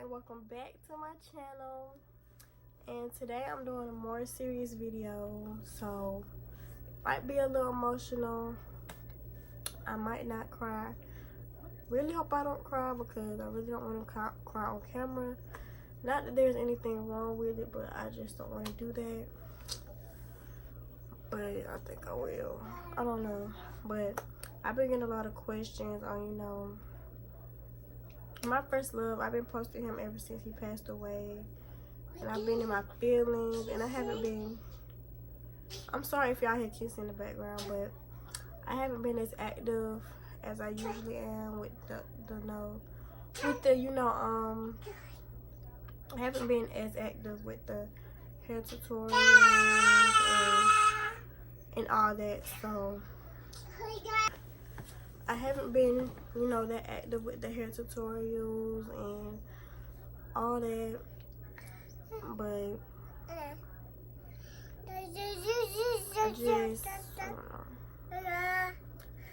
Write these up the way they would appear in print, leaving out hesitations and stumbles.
and welcome back to my channel. And today I'm doing a more serious video, so might be a little emotional. I might not cry. Really hope I don't cry because I really don't want to cry on camera. Not that there's anything wrong with it, but I just don't want to do that. But I think I will. I don't know. But I've been getting a lot of questions on, my first love. I've been posting him ever since he passed away. And I've been in my feelings, and I haven't been, I'm sorry if y'all hear kids in the background, but I haven't been as active as I usually am with I haven't been as active with the hair tutorials and all that, so I haven't been, that active with the hair tutorials and all that, but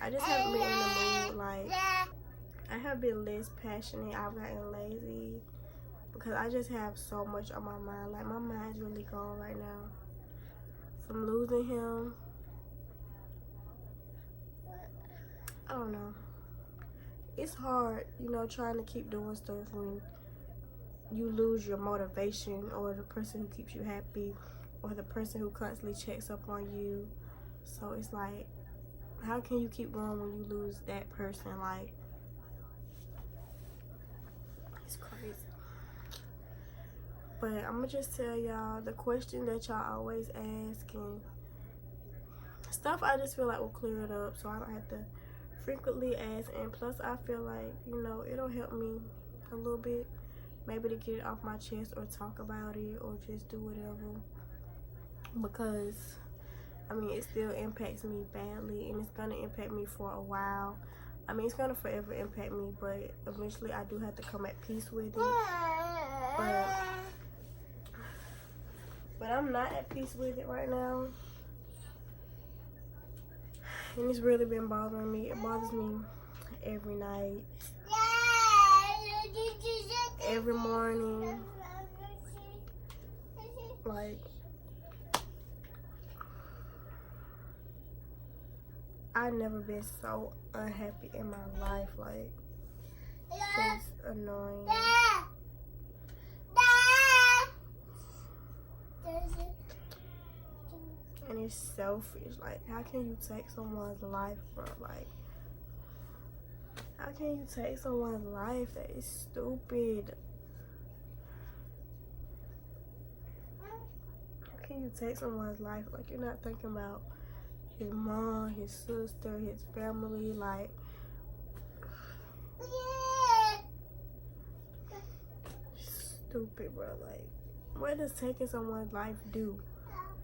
I just haven't been in the mood. Like, I have been less passionate. I've gotten lazy because I just have so much on my mind. Like, my mind's really gone right now from losing him. I don't know. It's hard, trying to keep doing stuff when you lose your motivation, or the person who keeps you happy, or the person who constantly checks up on you. So it's like, how can you keep going when you lose that person? Like, it's crazy. But I'm gonna just tell y'all the question that y'all always ask and stuff. I just feel like will clear it up, so I don't have to frequently ask. And plus, I feel like, it'll help me a little bit, maybe to get it off my chest or talk about it or just do whatever, because it still impacts me badly, and it's gonna impact me for a while. It's gonna forever impact me, but eventually I do have to come at peace with it. But I'm not at peace with it right now, and it's really been bothering me. It bothers me every night, every morning. Like, I've never been so unhappy in my life. Like, it's annoying. And it's selfish. Like, how can you take someone's life, bro? Like, how can you take someone's life? That is stupid. How can you take someone's life? Like, you're not thinking about his mom, his sister, his family. Like, stupid, bro. Like, what does taking someone's life do?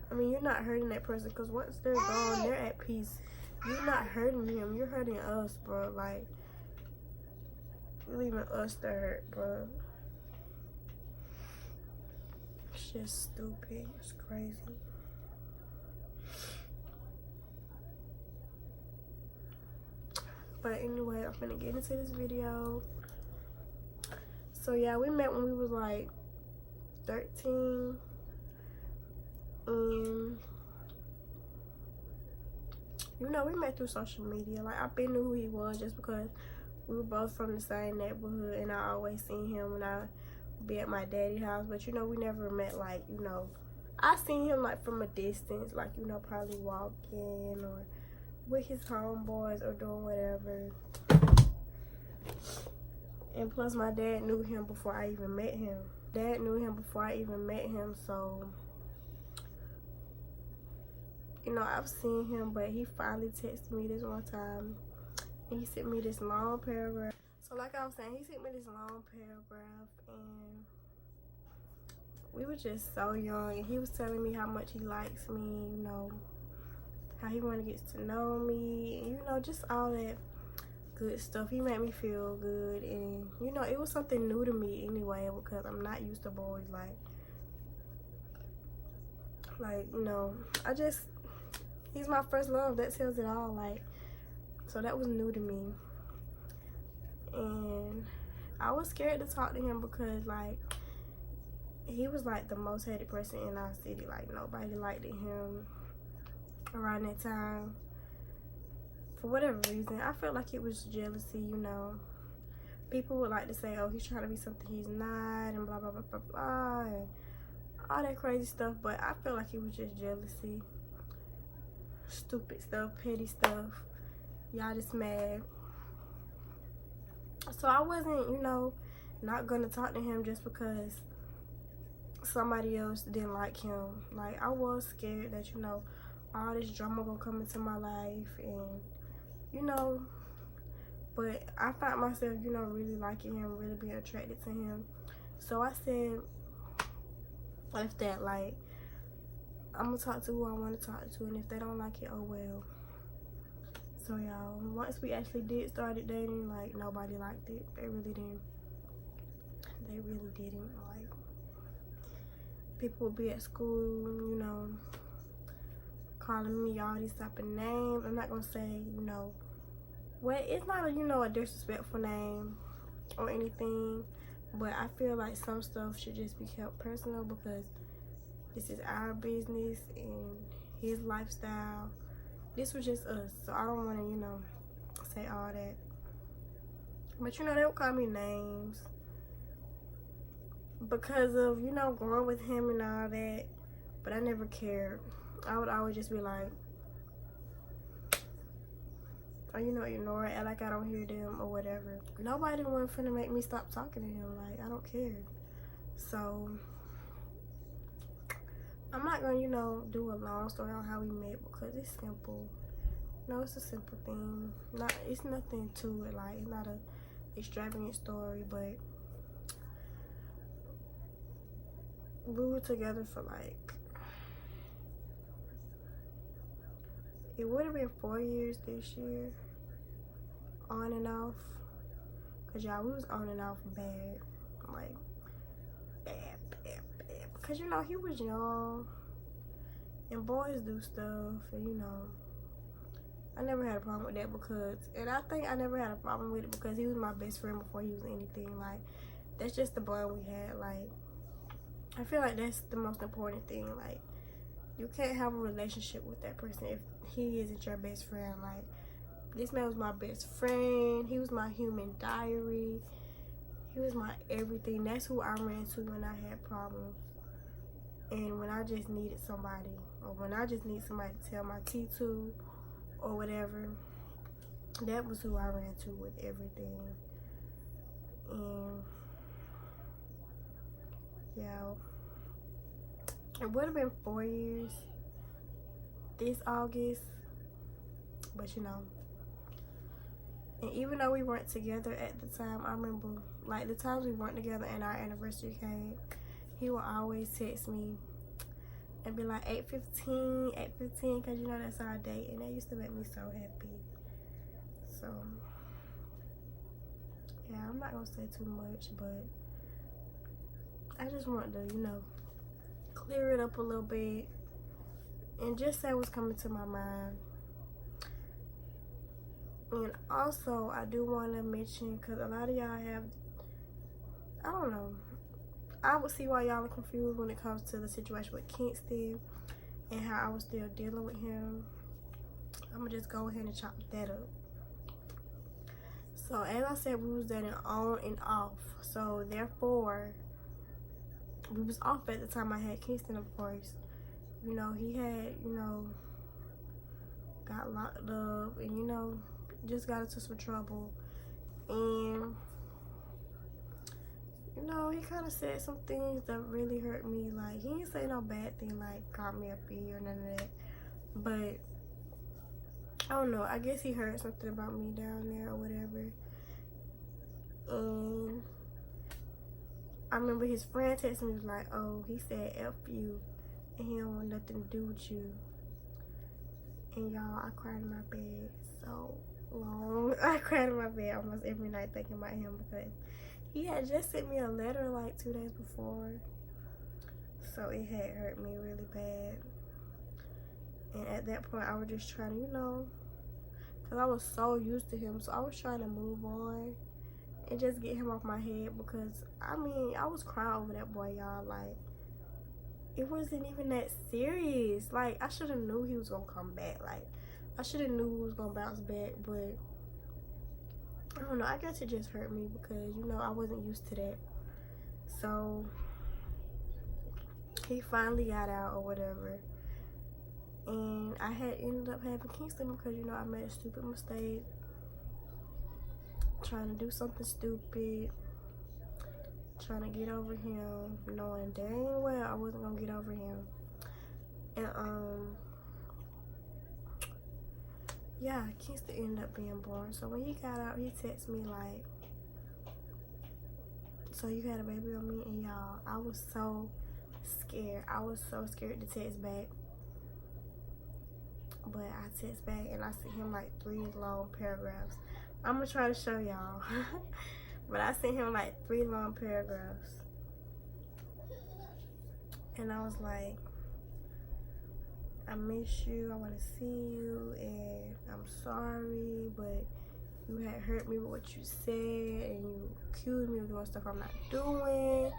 You're not hurting that person, because once they're gone, they're at peace. You're not hurting him, you're hurting us, bro. Like, you're leaving us to hurt, bro. It's just stupid. It's crazy. But anyway, I'm gonna get into this video. So yeah, we met when we was like 13. We met through social media. Like, I been knew who he was just because we were both from the same neighborhood, and I always seen him when I be at my daddy's house. But we never met. Like, I seen him like from a distance, like, probably walking or with his homeboys or doing whatever. And plus, my dad knew him before I even met him. So I've seen him, but he finally texted me this one time, and he sent me this long paragraph. So like I was saying, he sent me this long paragraph, and we were just so young, and he was telling me how much he likes me, how he want to get to know me, and, just all that good stuff. He made me feel good, and, it was something new to me anyway, because I'm not used to boys. He's my first love. That tells it all. Like, so that was new to me. And I was scared to talk to him because, like, he was like the most hated person in our city. Like, nobody liked him around that time. For whatever reason, I felt like it was jealousy, you know. People would like to say, oh, he's trying to be something he's not, and blah, blah, blah, blah, blah, and all that crazy stuff. But I feel like it was just jealousy. Stupid stuff, petty stuff. Y'all just mad. So I wasn't, you know, not gonna talk to him just because somebody else didn't like him. Like, I was scared that, you know, all this drama gonna come into my life, and, you know, but I found myself, you know, really liking him, really being attracted to him. So I said, if that, like, I'm gonna talk to who I want to talk to, and if they don't like it, oh well. So y'all, once we actually did started dating, like, nobody liked it. They really didn't. They really didn't. Like, people would be at school, you know, calling me all these type of names. I'm not gonna say, you know, well, it's not a, you know, a disrespectful name or anything, but I feel like some stuff should just be kept personal because this is our business and his lifestyle. This was just us, so I don't want to, you know, say all that. But, you know, they would call me names because of, you know, growing with him and all that, but I never cared. I would always just be like, or, you know, ignore it, act like I don't hear them or whatever. Nobody was finna make me stop talking to him. Like, I don't care. So I'm not gonna, you know, do a long story on how we met because it's simple. No, it's a simple thing. It's nothing to it. Like, it's not a extravagant story, but we were together for like, it would have been 4 years this year, on and off. Cause y'all, we was on and off bad, like bad. Cause, you know, he was young, and boys do stuff, and, you know, I never had a problem with that because, and I think I never had a problem with it because he was my best friend before he was anything. Like, that's just the bond we had. Like, I feel like that's the most important thing. Like, you can't have a relationship with that person if he isn't your best friend. Like, this man was my best friend. He was my human diary. He was my everything. That's who I ran to when I had problems. And when I just needed somebody, or when I just need somebody to tell my tea to, or whatever, that was who I ran to with everything. And yeah, it would have been 4 years this August, but, you know, and even though we weren't together at the time, I remember, like, the times we weren't together and our anniversary came, he would always text me and be like, 8:15, 8:15, because, you know, that's our date, and that used to make me so happy. So, yeah, I'm not going to say too much, but I just want to, you know, clear it up a little bit and just say what's coming to my mind. And also, I do want to mention, because a lot of y'all have, I don't know, I would see why y'all are confused when it comes to the situation with Kingston and how I was still dealing with him. I'm going to just go ahead and chop that up. So, as I said, we was dating on and off. So, therefore, we was off at the time I had Kingston, of course. You know, he had, you know, got locked up and, you know, just got into some trouble. And, you know, he kind of said some things that really hurt me. Like, he didn't say no bad thing, like, called me a B or none of that. But, I don't know. I guess he heard something about me down there or whatever. And I remember his friend texted me, was like, oh, he said F you, and he don't want nothing to do with you. And y'all, I cried in my bed so long. I cried in my bed almost every night thinking about him because he had just sent me a letter like 2 days before. So it had hurt me really bad. And at that point, I was just trying to, you know, because I was so used to him. So I was trying to move on and just get him off my head, because I mean, I was crying over that boy, y'all. Like, it wasn't even that serious. Like, I should have knew he was gonna come back. Like, I should have knew he was gonna bounce back, but I don't know. I guess it just hurt me because, you know, I wasn't used to that. So he finally got out or whatever, and I had ended up having Kingston because, you know, I made a stupid mistake trying to do something stupid, trying to get over him, knowing dang well I wasn't gonna get over him. And yeah, Kingston ended up being born. So when he got out, he texted me like, so you had a baby on me? And y'all, I was so scared. I was so scared to text back. But I text back and I sent him like 3 long paragraphs. I'm gonna try to show y'all. But I sent him like 3 long paragraphs. And I was like, I miss you, I wanna see you, and I'm sorry, but you had hurt me with what you said, and you accused me of doing stuff I'm not doing,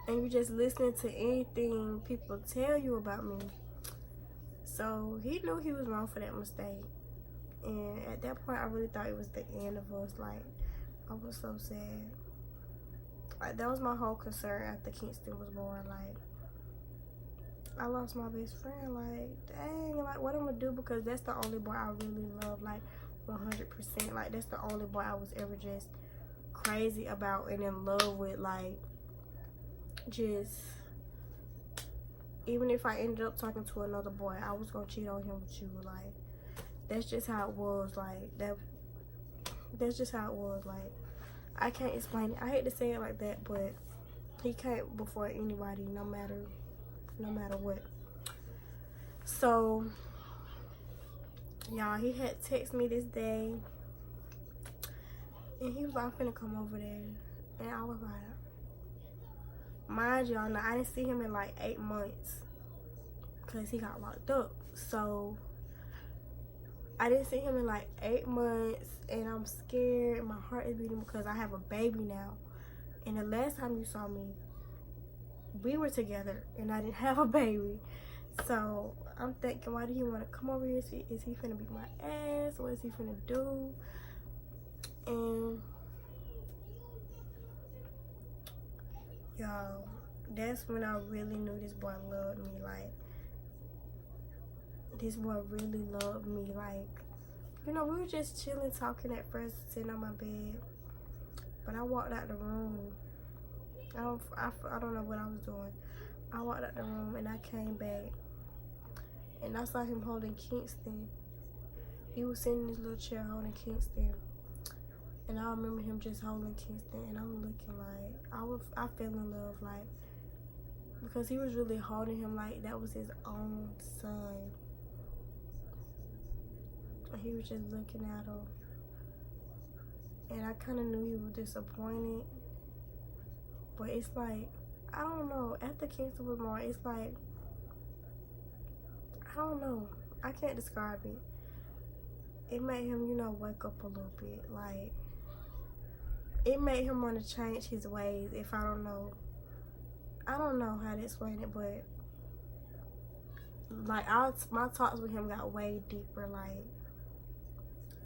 and you just listening to anything people tell you about me. So he knew he was wrong for that mistake. And at that point, I really thought it was the end of us. Like, I was so sad. Like, that was my whole concern after Kingston was born. Like, I lost my best friend. Like, dang, like, what I'm gonna do? Because that's the only boy I really love, like, 100%. Like, that's the only boy I was ever just crazy about and in love with. Like, just, even if I ended up talking to another boy, I was gonna cheat on him with you. Like, that's just how it was. Like, that's just how it was. Like, I can't explain it. I hate to say it like that, but he came before anybody, no matter what. So y'all, he had texted me this day, and he was like, I'm finna come over there. And I was like, mind y'all, now I didn't see him in like 8 months because he got locked up. So I didn't see him in like 8 months, and I'm scared. My heart is beating because I have a baby now. And the last time you saw me, we were together, and I didn't have a baby. So I'm thinking, why do he want to come over here? Is he finna beat my ass? What is he finna do? And y'all, that's when I really knew this boy loved me. Like, this boy really loved me. Like, you know, we were just chilling, talking at first, sitting on my bed. But I walked out the room. I don't know what I was doing. I walked out the room and I came back, and I saw him holding Kingston. He was sitting in his little chair holding Kingston. And I remember him just holding Kingston, and I'm looking like, I fell in love, like, because he was really holding him like that was his own son. And he was just looking at him. And I kind of knew he was disappointed. But it's like, I don't know. After Kingston was born, it's like, I don't know. I can't describe it. It made him, you know, wake up a little bit. Like, it made him want to change his ways. If I don't know how to explain it, but like, my talks with him got way deeper. Like,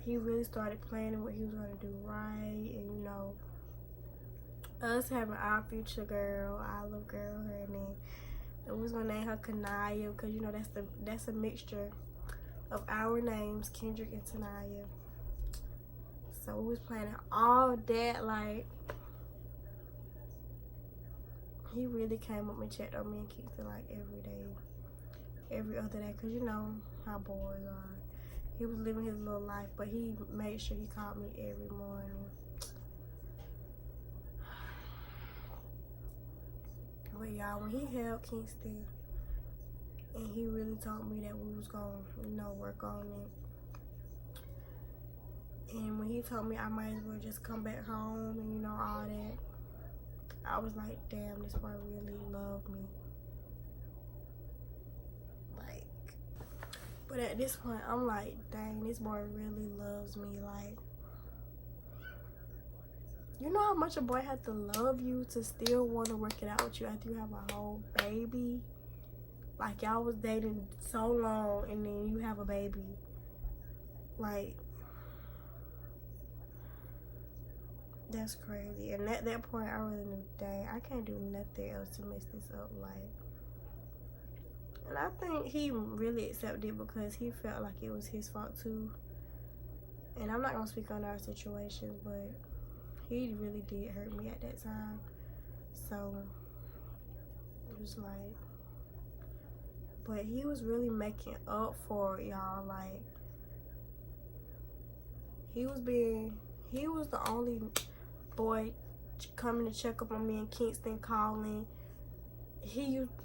he really started planning what he was gonna do right, and you know, us having our future girl, our little girl, her name, and we was gonna name her Kanaya, because you know that's a mixture of our names, Kendrick and Tanaya. So we was planning all that. Like, he really came up and checked on me and Kingston like every day, every other day, because you know how boys are. He was living his little life, but he made sure he called me every morning. But y'all, when he held Kingston and he really told me that we was gonna, you know, work on it. And when he told me I might as well just come back home and, you know, all that, I was like, damn, this boy really loved me. Like, but at this point, I'm like, dang, this boy really loves me. Like, You know how much a boy has to love you to still want to work it out with you after you have a whole baby? Like, y'all was dating so long and then you have a baby. Like, that's crazy. And at that point, I really knew, dang, I can't do nothing else to mess this up. Like, and I think he really accepted it because he felt like it was his fault too. And I'm not gonna speak on our situation, but he really did hurt me at that time. So it was like, but he was really making up for it, y'all. Like, he was the only boy coming to check up on me in Kingston, calling.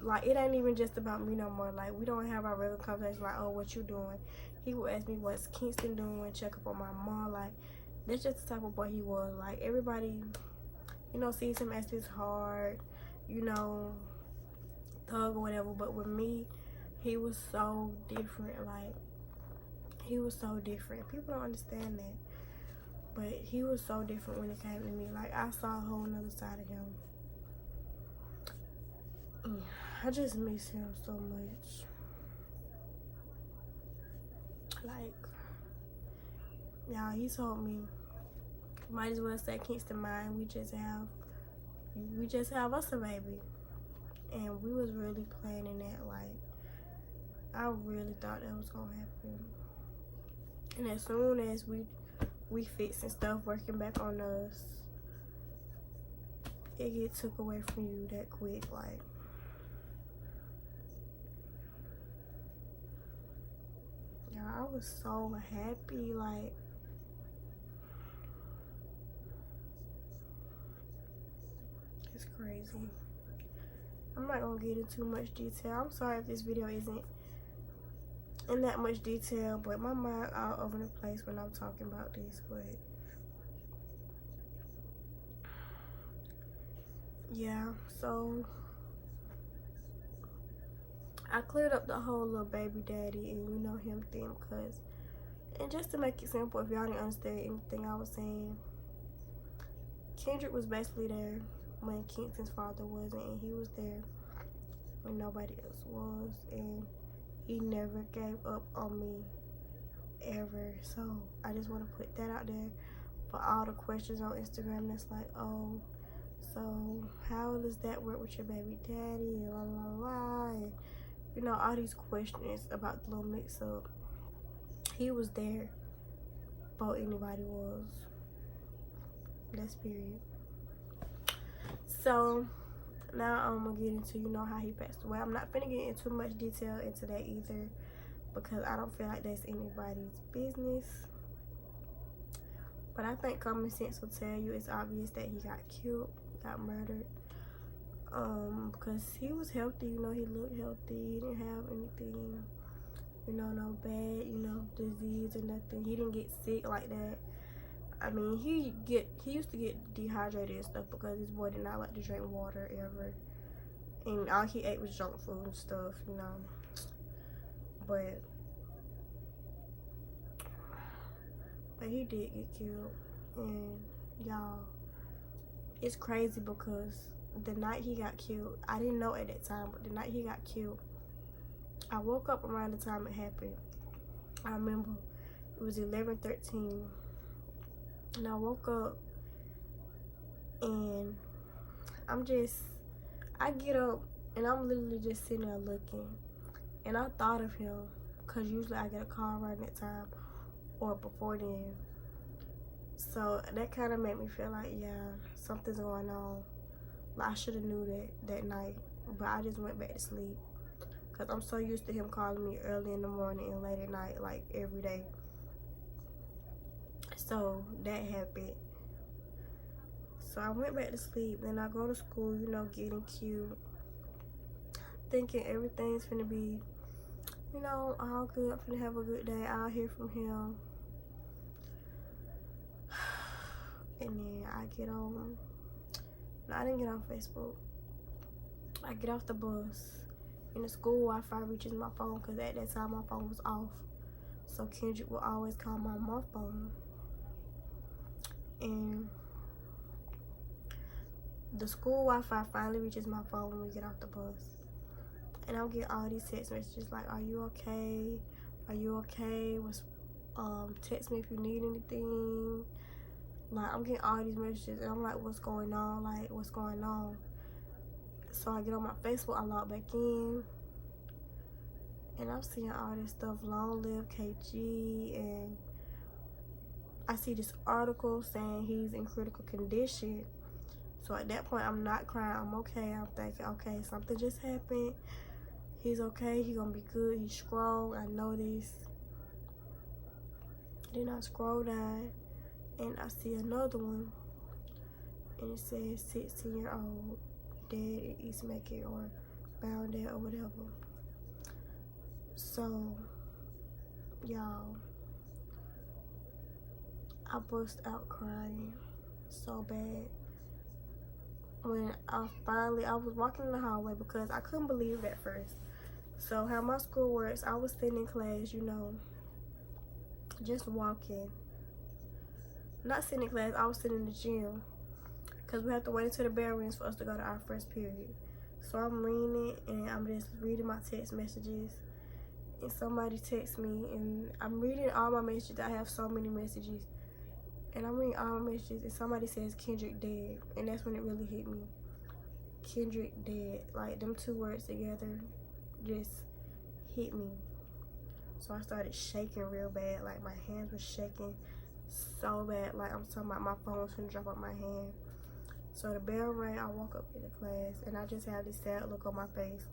Like, it ain't even just about me no more. Like, we don't have our regular conversation like, oh, what you doing? He would ask me, what's Kingston doing? Check up on my mom. Like, that's just the type of boy he was. Like, everybody, you know, sees him as this hard, you know, thug or whatever. But with me, he was so different. Like, he was so different. People don't understand that. But he was so different when it came to me. Like, I saw a whole nother side of him. I just miss him so much. Like, y'all, he told me, might as well say Kingston mine. We just have us a baby. And we was really planning that. Like, I really thought that was gonna happen. And as soon as we fixing stuff, working back on us, it get took away from you that quick. Like, yeah, I was so happy. Like, it's crazy. I'm not gonna get into much detail. I'm sorry if this video isn't in that much detail, but my mind all over the place when I'm talking about this. But yeah, so I cleared up the whole little baby daddy and you know him thing, because, and just to make it simple, if y'all didn't understand anything I was saying, Kendrick was basically there when Kingston's father wasn't, and he was there when nobody else was, and he never gave up on me, ever. So I just want to put that out there for all the questions on Instagram that's like, oh, so how does that work with your baby daddy, and la la la, and you know, all these questions about the little mix up. He was there before anybody was. That's period. So now I'm gonna get into, you know, how he passed away. I'm not finna get into much detail into that either, because I don't feel like that's anybody's business. But I think common sense will tell you it's obvious that he got killed, got murdered. Because he was healthy, you know, he looked healthy, he didn't have anything, you know, no bad, you know, disease or nothing. He didn't get sick like that. I mean, he used to get dehydrated and stuff because this boy did not like to drink water ever, and all he ate was junk food and stuff, you know. But he did get killed, and y'all, it's crazy because the night he got killed, I didn't know at that time, but the night he got killed, I woke up around the time it happened. I remember it was 11:13, and I woke up, and I get up, and I'm literally just sitting there looking, and I thought of him, because usually I get a call around that time, or before then. So that kind of made me feel like, yeah, something's going on. Like, I should have knew that night, but I just went back to sleep, because I'm so used to him calling me early in the morning and late at night, like every day. So that happened. So I went back to sleep. Then I go to school, you know, getting cute, thinking everything's gonna be, you know, all good. I'm gonna have a good day. I'll hear from him. And then I get on. No, I didn't get on Facebook. I get off the bus, and the school Wi-Fi reaches my phone, because at that time my phone was off. So Kendrick would always call my phone. And the school Wi-Fi finally reaches my phone when we get off the bus. And I'm getting all these text messages like, are you okay? Are you okay? Text me if you need anything. Like, I'm getting all these messages, and I'm like, what's going on? Like, what's going on? So I get on my Facebook, I log back in, and I'm seeing all this stuff, long live KG, and I see this article saying he's in critical condition. So at that point, I'm not crying, I'm okay. I'm thinking, okay, something just happened. He's okay, he's gonna be good, he's strong, I know this. Then I scroll down, and I see another one, and it says 16-year-old dead in East Macon or found dead or whatever. So, y'all, I burst out crying so bad when I was walking in the hallway because I couldn't believe it at first. So how my school works, I was sitting in class, you know, just walking. Not sitting in class, I was sitting in the gym because we have to wait until the bell rings for us to go to our first period. So I'm reading it, and I'm just reading my text messages, and somebody texts me, and I'm reading all my messages. I have so many messages, and I'm reading all my messages, and somebody says Kendrick dead, and that's when it really hit me. Kendrick dead, like them two words together just hit me. So I started shaking real bad, like my hands were shaking so bad, like I'm talking about my phone was gonna drop out my hand. So the bell rang, I walk up in the class, and I just have this sad look on my face.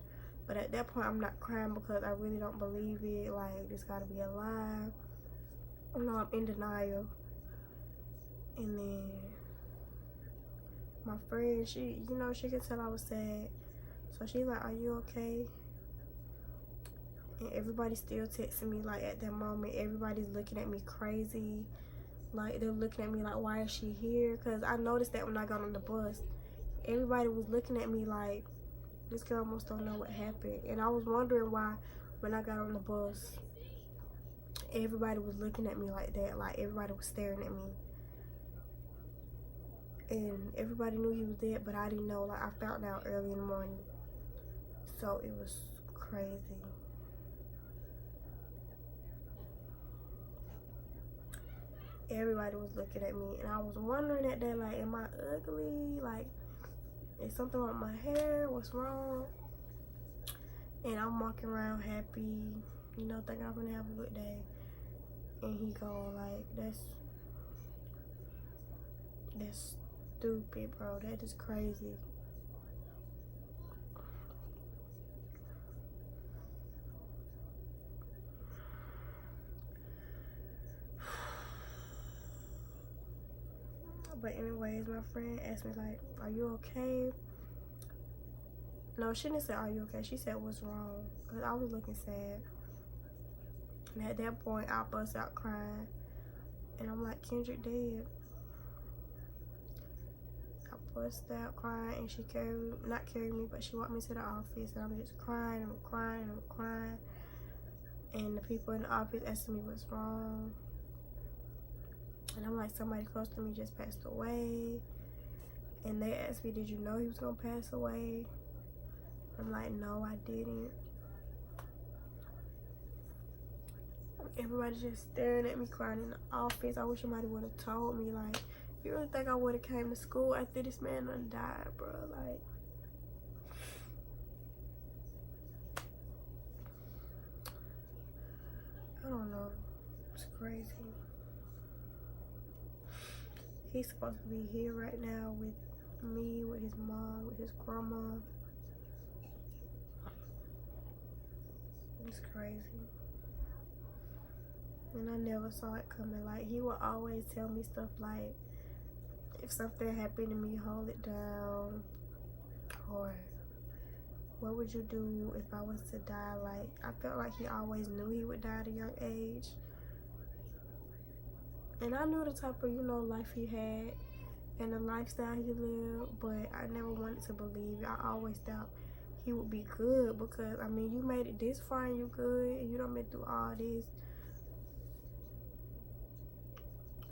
But at that point, I'm not crying because I really don't believe it. Like, this gotta be a lie. You know, I'm in denial. And then my friend, she, you know, she could tell I was sad. So she's like, are you okay? And everybody's still texting me, like, at that moment, everybody's looking at me crazy. Like, they're looking at me like, why is she here? Because I noticed that when I got on the bus, everybody was looking at me like, this girl almost don't know what happened. And I was wondering why, when I got on the bus, everybody was looking at me like that. Like, everybody was staring at me. And everybody knew he was dead, but I didn't know. Like, I found out early in the morning. So, it was crazy. Everybody was looking at me, and I was wondering at that, like, am I ugly? Like, is something wrong with my hair? What's wrong? And I'm walking around happy, you know, thinking I'm gonna have a good day. And he going like, that's stupid, bro. That is crazy. But anyways, my friend asked me like, are you okay? No, she didn't say, are you okay? She said, what's wrong? Because I was looking sad. And at that point, I bust out crying. And I'm like, Kendrick dead. I bust out crying, and she not carried me, but she walked me to the office. And I'm just crying, I'm crying, I'm crying. And the people in the office asking me what's wrong. And I'm like, somebody close to me just passed away. And they asked me, did you know he was gonna pass away? I'm like, no, I didn't. Everybody's just staring at me crying in the office. I wish somebody would have told me, like, you really think I would have came to school after this man done died, bro? Like, I don't know. It's crazy. He's supposed to be here right now with me, with his mom, with his grandma. It's crazy. And I never saw it coming. Like, he would always tell me stuff like, if something happened to me, hold it down. Or, what would you do if I was to die? Like, I felt like he always knew he would die at a young age. And I knew the type of, you know, life he had and the lifestyle he lived, but I never wanted to believe it. I always thought he would be good because, I mean, you made it this far and you good, and you done been through all this.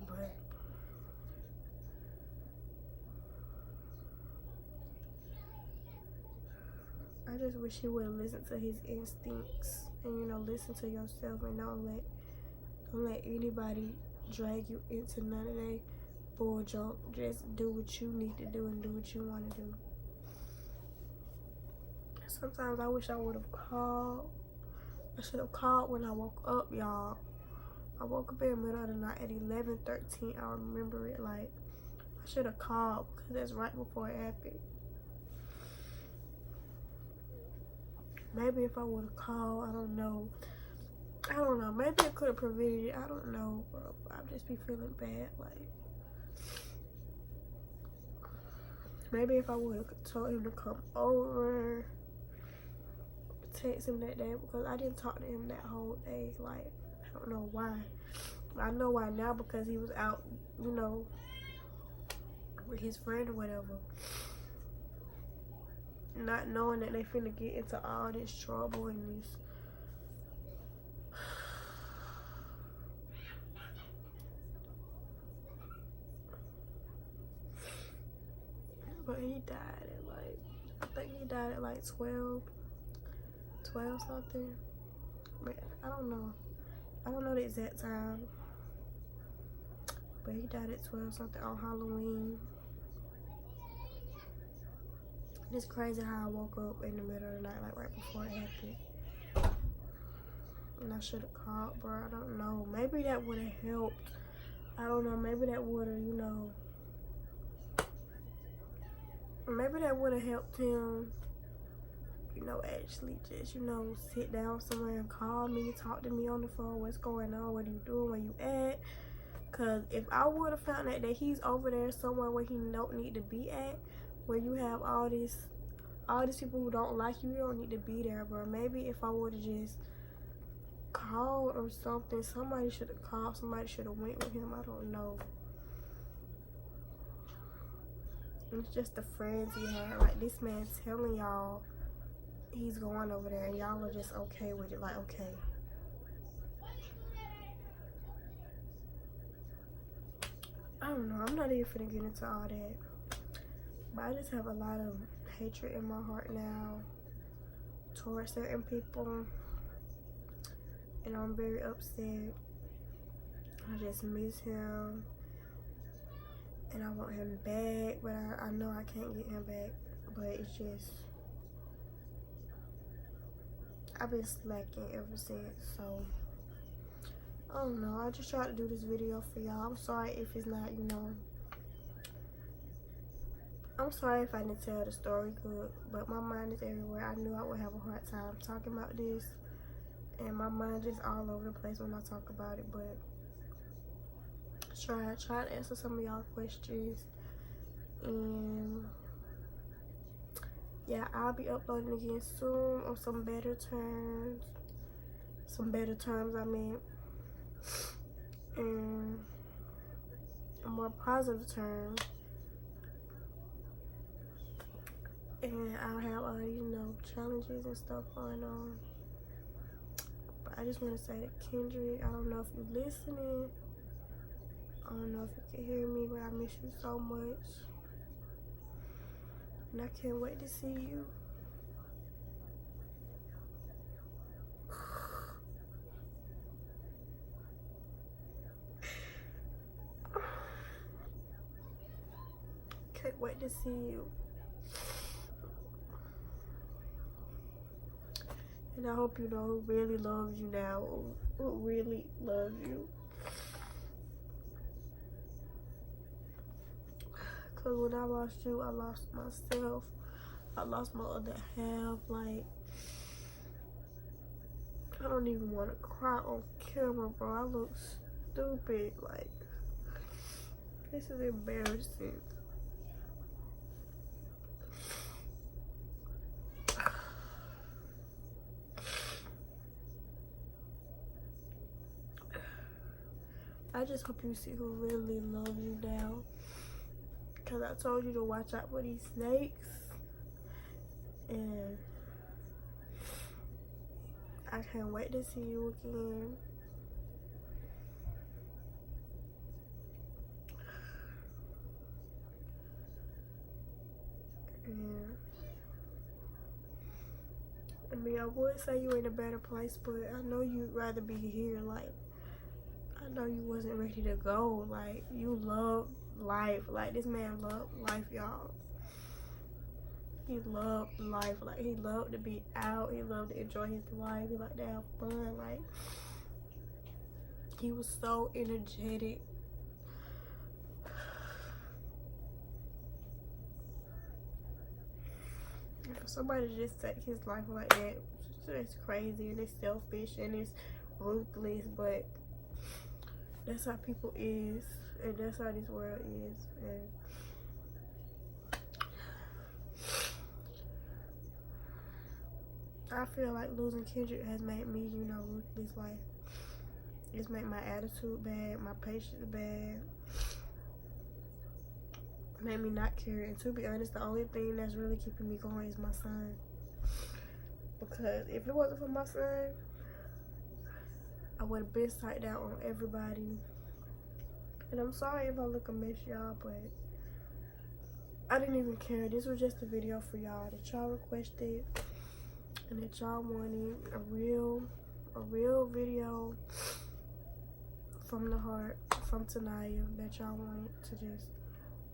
But I just wish he would listen to his instincts and, you know, listen to yourself, and don't let anybody drag you into none of that bull junk. Just do what you need to do and do what you want to do. Sometimes I wish I would have called. I should have called when I woke up, y'all. I woke up in the middle of the night at 11:13. I remember it. Like, I should have called because that's right before it happened. Maybe if I would have called, I don't know. Maybe it could have prevented it. I don't know, bro. I just be feeling bad. Like, maybe if I would have told him to come over, text him that day, because I didn't talk to him that whole day. Like, I don't know why. I know why now, because he was out, you know, with his friend or whatever. Not knowing that they finna get into all this trouble and this. But he died at like, I think he died at like 12 something. But I don't know. I don't know the exact time. But he died at 12 something on Halloween. It's crazy how I woke up in the middle of the night, like right before it happened. And I should have called, bro. I don't know. Maybe that would have helped. I don't know. Maybe that would have, you know. Maybe that would have helped him, you know, actually just, you know, sit down somewhere and call me, talk to me on the phone. What's going on? What are you doing? Where you at? Because if I would have found out that he's over there somewhere where he don't need to be at, where you have all these people who don't like you, you don't need to be there, bro. Maybe if I would have just called or something, somebody should have called, somebody should have went with him. I don't know. It's just the friends he had. Like, this man telling y'all he's going over there, and y'all are just okay with it. Like, okay. I don't know. I'm not even finna get into all that. But I just have a lot of hatred in my heart now towards certain people. And I'm very upset. I just miss him. And I want him back. But I know I can't get him back. But it's just, I've been slacking ever since. So, I don't know. I just tried to do this video for y'all. I'm sorry if it's not, you know. I'm sorry if I didn't tell the story good, but my mind is everywhere. I knew I would have a hard time talking about this, and my mind just all over the place when I talk about it. But try to answer some of y'all questions, and yeah, I'll be uploading again soon on some better terms. I mean, and a more positive terms. And I'll have all these, you know, challenges and stuff going on. But I just want to say that Kendrick, I don't know if you're listening. I don't know if you can hear me, but I miss you so much. And I can't wait to see you. Can't wait to see you. And I hope you know who really loves you now, who really loves you. Because when I lost you, I lost myself. I lost my other half. Like, I don't even want to cry on camera, bro. I look stupid. Like, this is embarrassing. I just hope you see who really loves you now. Because I told you to watch out for these snakes. And I can't wait to see you again. And I mean, I would say you in a better place, but I know you'd rather be here. Like, I know you wasn't ready to go. Like, you love life. Like, this man loved life, y'all. He loved life. Like, he loved to be out. He loved to enjoy his life. He liked to have fun. Like, he was so energetic. And for somebody to just take his life like that, it's crazy and it's selfish and it's ruthless, but that's how people is, and that's how this world is. And I feel like losing Kendrick has made me, you know, ruthless. Like, it's made my attitude bad, my patience bad, made me not care. And to be honest, the only thing that's really keeping me going is my son. Because if it wasn't for my son, I would have been psyched out on everybody. And I'm sorry if I look a mess, y'all, but I didn't even care. This was just a video for y'all that y'all requested and that y'all wanted. A real video from the heart, from Tanaya, that y'all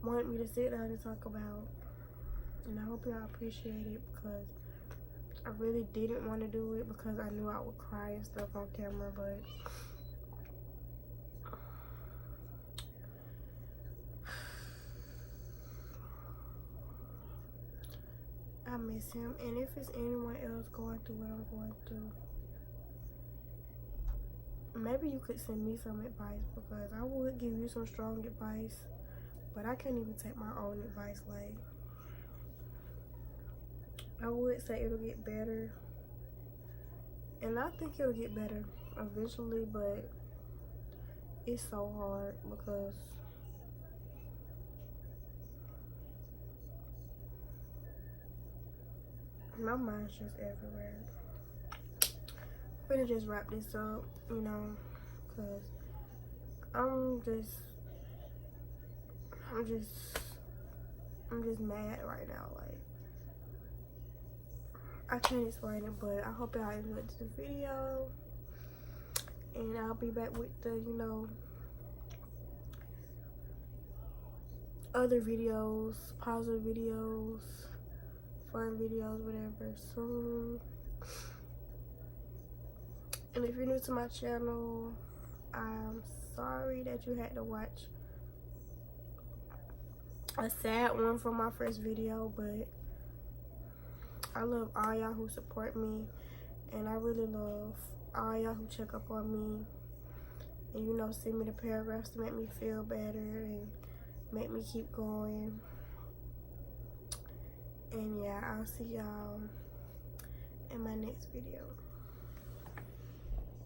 wanted me to sit down and talk about. And I hope y'all appreciate it, because I really didn't want to do it because I knew I would cry and stuff on camera, but I miss him. And if it's anyone else going through what I'm going through, maybe you could send me some advice, because I would give you some strong advice, but I can't even take my own advice. Like, I would say it'll get better, and I think it'll get better eventually, but it's so hard because my mind's just everywhere. I'm gonna just wrap this up, you know, because I'm just mad right now. Like, I can't explain it, but I hope y'all enjoyed this video, and I'll be back with the, you know, other videos, positive videos, fun videos, whatever, soon. And if you're new to my channel, I'm sorry that you had to watch a sad one from my first video, but I love all y'all who support me, and I really love all y'all who check up on me and, you know, send me the paragraphs to make me feel better and make me keep going. And yeah, I'll see y'all in my next video.